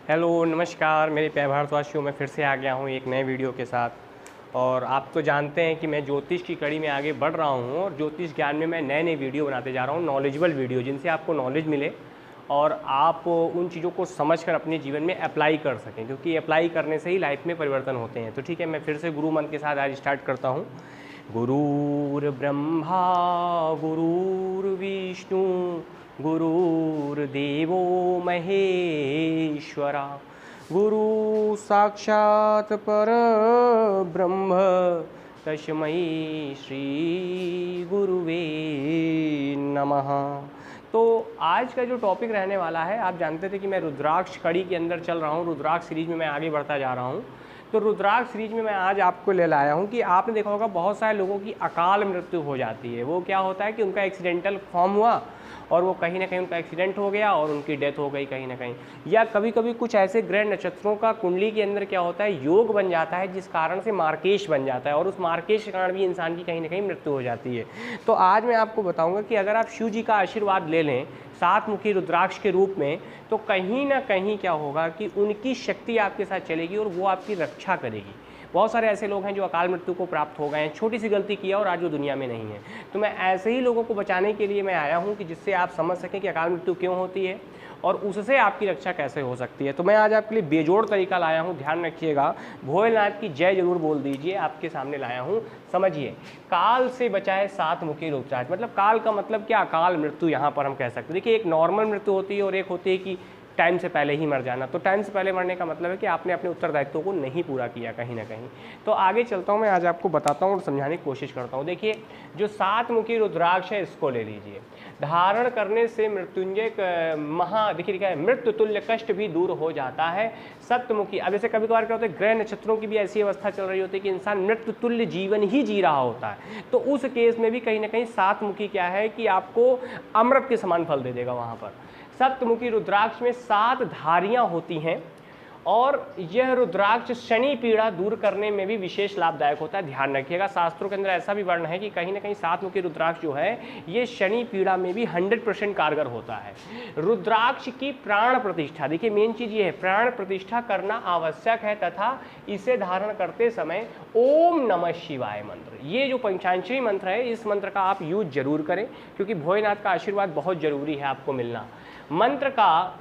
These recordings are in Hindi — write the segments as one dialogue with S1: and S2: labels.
S1: हेलो नमस्कार, मेरे प्यारे भारतवासियों, मैं फिर से आ गया हूँ एक नए वीडियो के साथ। और आप तो जानते हैं कि मैं ज्योतिष की कड़ी में आगे बढ़ रहा हूँ और ज्योतिष ज्ञान में मैं नए नए वीडियो बनाते जा रहा हूँ, नॉलेजेबल वीडियो, जिनसे आपको नॉलेज मिले और आप उन चीज़ों को समझकर अपने जीवन में अप्लाई कर सकें, क्योंकि अप्लाई करने से ही लाइफ में परिवर्तन होते हैं। तो ठीक है, मैं फिर से गुरु मंत्र के साथ आज स्टार्ट करता हूँ। गुरुर्ब्रह्मा गुरुर्विष्णु गुरुर्देवो महेश्वरा, गुरु साक्षात् परब्रह्म तस्मै श्री गुरुवे नमः। तो आज का जो टॉपिक रहने वाला है, आप जानते थे कि मैं रुद्राक्ष कड़ी के अंदर चल रहा हूँ, रुद्राक्ष सीरीज में मैं आगे बढ़ता जा रहा हूँ। तो रुद्राक्ष सीरीज में मैं आज आपको ले लाया हूँ कि आपने देखा होगा बहुत सारे लोगों की अकाल मृत्यु हो जाती है। वो क्या होता है कि उनका एक्सीडेंटल फॉर्म हुआ और वो कहीं ना कहीं उनका एक्सीडेंट हो गया और उनकी डेथ हो गई कहीं ना कहीं, या कभी कभी कुछ ऐसे ग्रह नक्षत्रों का कुंडली के अंदर क्या होता है, योग बन जाता है, जिस कारण से मार्केश बन जाता है और उस मार्केश के कारण भी इंसान की कहीं ना कहीं मृत्यु हो जाती है। तो आज मैं आपको बताऊंगा कि अगर आप शिव जी का आशीर्वाद ले लें सात मुखी रुद्राक्ष के रूप में, तो कहीं ना कहीं क्या होगा कि उनकी शक्ति आपके साथ चलेगी और वो आपकी रक्षा करेगी। बहुत सारे ऐसे लोग हैं जो अकाल मृत्यु को प्राप्त हो गए हैं, छोटी सी गलती किया और आज वो दुनिया में नहीं है। तो मैं ऐसे ही लोगों को बचाने के लिए मैं आया हूँ कि जिससे आप समझ सकें कि अकाल मृत्यु क्यों होती है और उससे आपकी रक्षा कैसे हो सकती है। तो मैं आज आपके लिए बेजोड़ तरीका लाया हूँ, ध्यान रखिएगा। भोलेनाथ की जय जरूर बोल दीजिए, आपके सामने लाया हूँ। समझिए, काल से बचाए सात मुखी रुद्राक्ष। मतलब काल का मतलब क्या, अकाल मृत्यु यहाँ पर हम कह सकते हैं। देखिए, एक नॉर्मल मृत्यु होती है और एक होती है कि टाइम से पहले ही मर जाना। तो टाइम से पहले मरने का मतलब है कि आपने अपने उत्तरदायित्वों को नहीं पूरा किया कहीं ना कहीं। तो आगे चलता हूँ, मैं आज आपको बताता हूँ और समझाने की कोशिश करता हूँ। देखिए, जो सात मुखी रुद्राक्ष है, इसको ले लीजिए। धारण करने से मृत्युंजय देखिए क्या है, मृत्यु तुल्य कष्ट भी दूर हो जाता है। सप्तमुखी, अब जैसे कभी कभार क्या होता है, ग्रह नक्षत्रों की भी ऐसी अवस्था चल रही होती है कि इंसान मृत्यु तुल्य जीवन ही जी रहा होता है, तो उस केस में भी कहीं ना कहीं सात मुखी क्या है कि आपको अमृत के समान फल दे देगा। वहाँ पर सप्तमुखी रुद्राक्ष में सात धारियां होती हैं और यह रुद्राक्ष शनि पीड़ा दूर करने में भी विशेष लाभदायक होता है। ध्यान रखिएगा, शास्त्रों के अंदर ऐसा भी वर्ण है कि कहीं ना कहीं सात मुखी रुद्राक्ष जो है ये शनि पीड़ा में भी 100% कारगर होता है। रुद्राक्ष की प्राण प्रतिष्ठा, देखिए मेन चीज ये है, प्राण प्रतिष्ठा करना आवश्यक है तथा इसे धारण करते समय ओम नमः शिवाय मंत्र, ये जो पंचाक्षरी मंत्र है, इस मंत्र का आप यूज जरूर करें, क्योंकि भोलेनाथ का आशीर्वाद बहुत जरूरी है आपको मिलना। मंत्र का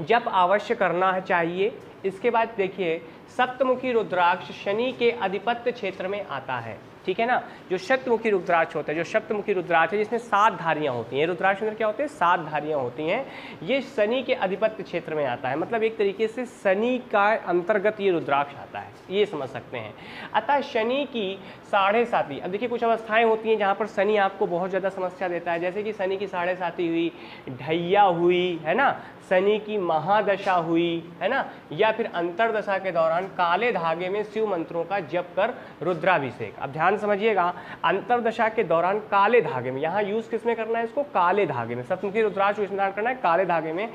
S1: जप अवश्य करना चाहिए। इसके बाद देखिए, सप्तमुखी रुद्राक्ष शनि के अधिपत्य क्षेत्र में आता है, ठीक है ना। जो सप्तमुखी रुद्राक्ष होता है, जो सप्तमुखी रुद्राक्ष है जिसमें सात धारियां होती हैं, रुद्राक्ष के अंदर क्या होते हैं, सात धारियां होती हैं, ये शनि के अधिपत्य क्षेत्र में आता है। मतलब एक तरीके से शनि का अंतर्गत ये रुद्राक्ष आता है, ये समझ सकते हैं। अतः शनि की 7.5, अब देखिए कुछ अवस्थाएं होती हैं जहाँ पर शनि आपको बहुत ज़्यादा समस्या देता है, जैसे कि शनि की 7.5 हुई, ढैया हुई, है ना, शनि की महादशा हुई, है ना, या फिर अंतरदशा के दौरान काले धागे में शिव मंत्रों का जप कर रुद्राभिषेक। अब ध्यान समझिएगा, अंतरदशा के दौरान काले धागे में, यहाँ यूज किसमें करना है इसको, काले धागे में। सप्तमुखी रुद्राक्ष को स्नान करना है काले धागे में,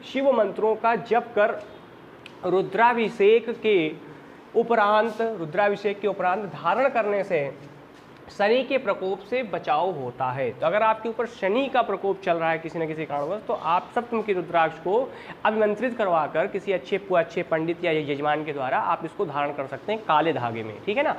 S1: शिव मंत्रों का जप कर रुद्राभिषेक के उपरांत धारण करने से शनि के प्रकोप से बचाव होता है। तो अगर आपके ऊपर शनि का प्रकोप चल रहा है किसी न किसी कारणवश, तो आप सप्तमुखी रुद्राक्ष को अभिमंत्रित करवाकर किसी अच्छे पंडित या यजमान के द्वारा आप इसको धारण कर सकते हैं काले धागे में, ठीक है ना।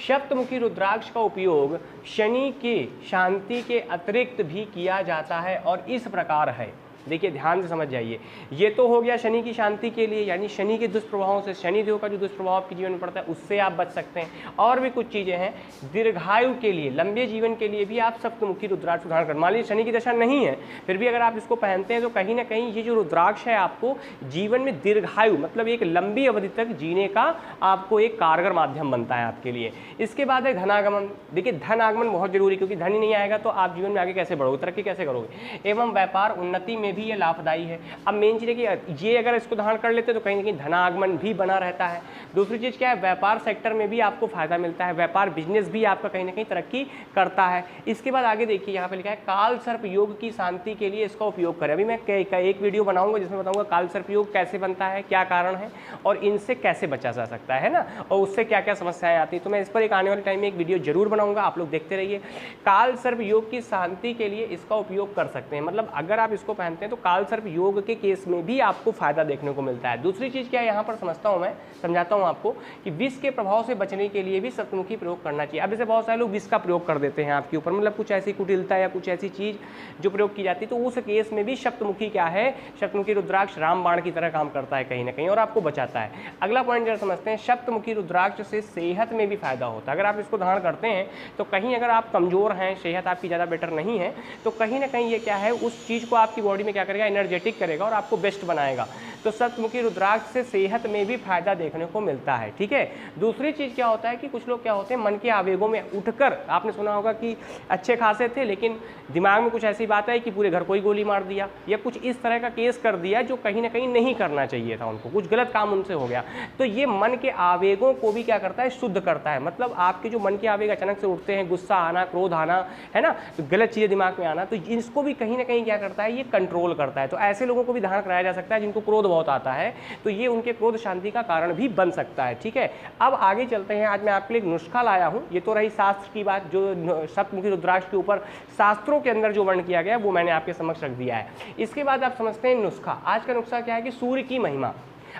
S1: सप्तमुखी रुद्राक्ष का उपयोग शनि के शांति के अतिरिक्त भी किया जाता है और इस प्रकार है, देखिए ध्यान से समझ जाइए। ये तो हो गया शनि की शांति के लिए, यानी शनि के दुष्प्रभावों से, शनिदेव का जो दुष्प्रभाव आपके जीवन में पड़ता है उससे आप बच सकते हैं। और भी कुछ चीज़ें हैं, दीर्घायु के लिए, लंबे जीवन के लिए भी आप सप्तमुखी रुद्राक्ष धारण कर, मान लीजिए शनि की दशा नहीं है फिर भी अगर आप इसको पहनते हैं तो कहीं ना कहीं ये जो रुद्राक्ष है आपको जीवन में दीर्घायु, मतलब एक लंबी अवधि तक जीने का आपको एक कारगर माध्यम बनता है आपके लिए। इसके बाद है धनागमन। देखिए धन आगमन बहुत जरूरी, क्योंकि धन ही नहीं आएगा तो आप जीवन में आगे कैसे बढ़ोगे, तरक्की कैसे करोगे। एवं व्यापार उन्नति में भी ये लाभदायी है। अब मेन चीज़ है कि ये अगर इसको धारण कर लेते हैं तो कहीं ना कहीं धनागमन भी बना रहता है। दूसरी चीज़ क्या है, व्यापार सेक्टर में भी आपको फायदा मिलता है, व्यापार बिजनेस भी आपका कहीं ना कहीं तरक्की करता है। इसके बाद आगे देखिए, यहाँ पे लिखा है काल सर्प योग की शांति के लिए इसका उपयोग करें। अभी मैं एक वीडियो बनाऊंगा जिसमें बताऊंगा काल सर्प योग कैसे बनता है, क्या कारण है और इनसे कैसे बचा जा सकता है ना, और उससे क्या क्या समस्याएं आती हैं। तो मैं इस पर एक आने वाले टाइम में एक वीडियो जरूर बनाऊंगा, आप लोग देखते रहिए। काल सर्प योग की शांति के लिए इसका उपयोग कर सकते हैं। मतलब अगर आप इसको पहनते हैं हैं तो कालसर्प योग के केस में भी आपको फायदा देखने को मिलता है। दूसरी चीज़ क्या है यहाँ पर समझता हूँ मैं, समझाता हूँ आपको कि विष के प्रभाव से बचने के लिए भी सप्तमुखी प्रयोग करना चाहिए। अब जैसे बहुत सारे लोग विष का प्रयोग कर देते हैं आपके ऊपर, मतलब कुछ ऐसी कुटिलता या कुछ ऐसी चीज़ जो प्रयोग की जाती है, तो उस केस में भी सप्तमुखी क्या है, सप्तमुखी रुद्राक्ष रामबाण की तरह काम करता है कहीं ना कहीं और आपको बचाता है। अगला पॉइंट जरा समझते हैं, सप्तमुखी रुद्राक्ष से सेहत में भी फायदा होता है। अगर आप इसको धारण करते हैं तो कहीं अगर आप कमजोर हैं, सेहत आपकी ज़्यादा बेटर नहीं है, तो कहीं ना कहीं ये क्या है, उस चीज़ को आपकी बॉडी में क्या करेगा, एनर्जेटिक करेगा और आपको बेस्ट बनाएगा। तो सप्तमुखी रुद्राक्ष से सेहत में भी फायदा देखने को मिलता है। ठीक है, दूसरी चीज़ क्या होता है कि कुछ लोग क्या होते हैं, मन के आवेगों में उठकर, आपने सुना होगा कि अच्छे खासे थे लेकिन दिमाग में कुछ ऐसी बात है कि पूरे घर को ही गोली मार दिया या कुछ इस तरह का केस कर दिया जो कहीं ना कहीं नहीं करना चाहिए था, उनको कुछ गलत काम उनसे हो गया। तो ये मन के आवेगों को भी क्या करता है, शुद्ध करता है। मतलब आपके जो मन के आवेग अचानक से उठते हैं, गुस्सा आना, क्रोध आना, है ना, तो गलत चीज़ें दिमाग में आना, तो इसको भी कहीं ना कहीं क्या करता है, ये कंट्रोल करता है। तो ऐसे लोगों को भी धारण कराया जा सकता है जिनको क्रोध बहुत आता है, तो ये उनके क्रोध शांति का कारण भी बन सकता है। ठीक है, अब आगे चलते हैं। आज मैं आपके लिए एक नुस्खा लाया हूँ। ये तो रही शास्त्र की बात, जो सप्तमुखी रुद्राक्ष के ऊपर शास्त्रों के अंदर जो वर्ण किया गया वो मैंने आपके समक्ष रख दिया है। इसके बाद आप समझते हैं नुस्खा। आज का नुस्खा क्या है कि सूर्य की महिमा।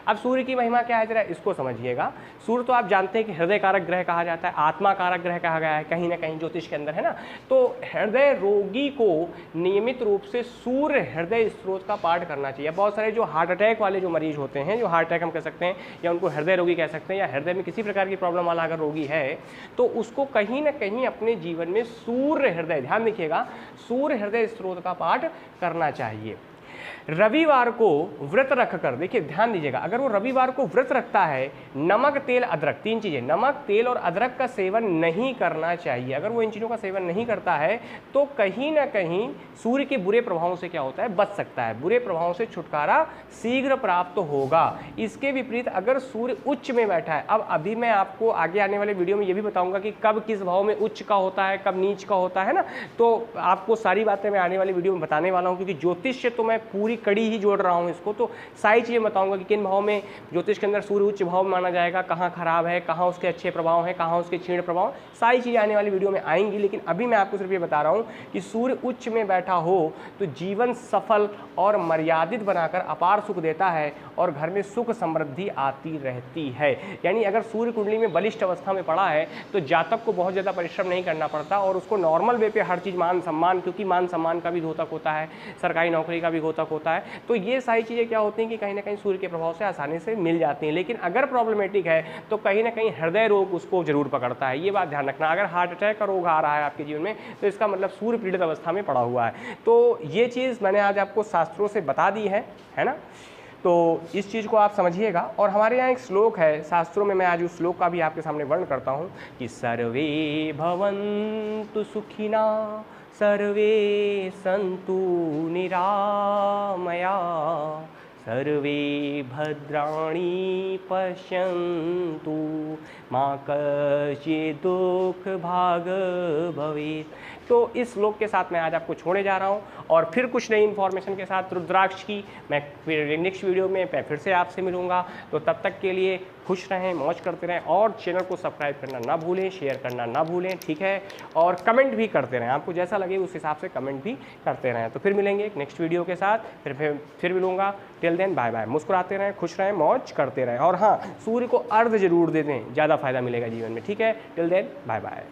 S1: अब सूर्य की महिमा क्या है, जरा इसको समझिएगा। सूर्य तो आप जानते हैं कि हृदय कारक ग्रह कहा जाता है, आत्मा कारक ग्रह कहा गया है कहीं ना कहीं ज्योतिष के अंदर, है ना। तो हृदय रोगी को नियमित रूप से सूर्य हृदय स्त्रोत का पाठ करना चाहिए। बहुत सारे जो हार्ट अटैक वाले जो मरीज होते हैं, जो हार्ट अटैक हम कह सकते हैं या उनको हृदय रोगी कह सकते हैं, या हृदय में किसी प्रकार की प्रॉब्लम वाला अगर रोगी है, तो उसको कहीं ना कहीं अपने जीवन में सूर्य हृदय, ध्यान रखिएगा, सूर्य हृदय स्त्रोत का पाठ करना चाहिए। रविवार को व्रत रखकर, देखिए ध्यान दीजिएगा, अगर वो रविवार को व्रत रखता है, नमक तेल अदरक, तीन चीजें, नमक तेल और अदरक का सेवन नहीं करना चाहिए। अगर वो इन चीजों का सेवन नहीं करता है तो कहीं ना कहीं सूर्य के बुरे प्रभावों से क्या होता है, बच सकता है, बुरे प्रभावों से छुटकारा शीघ्र प्राप्त होगा। इसके विपरीत अगर सूर्य उच्च में बैठा है, अब अभी मैं आपको आगे आने वाले वीडियो में ये भी बताऊंगा कि कब किस भाव में उच्च का होता है, कब नीच का होता है ना, तो आपको सारी बातें मैं आने वाली वीडियो में बताने वाला हूँ, क्योंकि ज्योतिष से तो मैं पूरी कड़ी ही जोड़ रहा हूं इसको, तो सारी चीजें बताऊंगा कि किन भाव में ज्योतिष के अंदर सूर्य उच्च भाव में माना जाएगा, कहां खराब है, कहां उसके अच्छे प्रभाव हैं, कहां उसके क्षीण प्रभाव, सारी चीजें आने वाली वीडियो में आएंगी। लेकिन अभी मैं आपको सिर्फ ये बता रहा हूं कि सूर्य उच्च में बैठा हो तो जीवन सफल और मर्यादित बनाकर अपार सुख देता है और घर में सुख समृद्धि आती रहती है। यानी अगर सूर्य कुंडली में बलिष्ठ अवस्था में पड़ा है तो जातक को बहुत ज्यादा परिश्रम नहीं करना पड़ता और उसको नॉर्मल वे पे हर चीज, मान सम्मान, क्योंकि मान सम्मान का भी द्योतक होता है, सरकारी नौकरी का भी द्योतक होता है, तो ये सारी चीज़ें क्या होती हैं कि कहीं ना कहीं सूर्य के प्रभाव से आसानी से मिल जाती हैं। लेकिन अगर प्रॉब्लमेटिक है तो कहीं ना कहीं हृदय रोग उसको जरूर पकड़ता है, ये बात ध्यान रखना। अगर हार्ट अटैक का रोग आ रहा है आपके जीवन में तो इसका मतलब सूर्य पीड़ित अवस्था में पड़ा हुआ है। तो ये चीज़ मैंने आज आपको शास्त्रों से बता दी है ना, तो इस चीज़ को आप समझिएगा। और हमारे यहाँ एक श्लोक है शास्त्रों में, मैं आज उस श्लोक का भी आपके सामने वर्ण करता हूँ कि सर्वे भवन्तु सुखिना सर्वे सन्तु निरामया सर्वे भद्राणि पश्यन्तु मा कश्चित् दुःख भाग भवेत्। तो इस श्लोक के साथ मैं आज आपको छोड़ने जा रहा हूँ और फिर कुछ नई इन्फॉर्मेशन के साथ रुद्राक्ष की मैं फिर नेक्स्ट वीडियो में मैं फिर से आपसे मिलूंगा। तो तब तक के लिए खुश रहें, मौज करते रहें और चैनल को सब्सक्राइब करना ना भूलें, शेयर करना ना भूलें, ठीक है, और कमेंट भी करते रहें, आपको जैसा लगे उस हिसाब से कमेंट भी करते रहें। तो फिर मिलेंगे एक नेक्स्ट वीडियो के साथ, फिर मिलूंगा। टिल देन बाय बाय, मुस्कुराते रहें, खुश रहें, मौज करते रहें और हाँ, सूर्य को अर्घ जरूर दे दें, ज़्यादा फायदा मिलेगा जीवन में, ठीक है। Till then bye bye.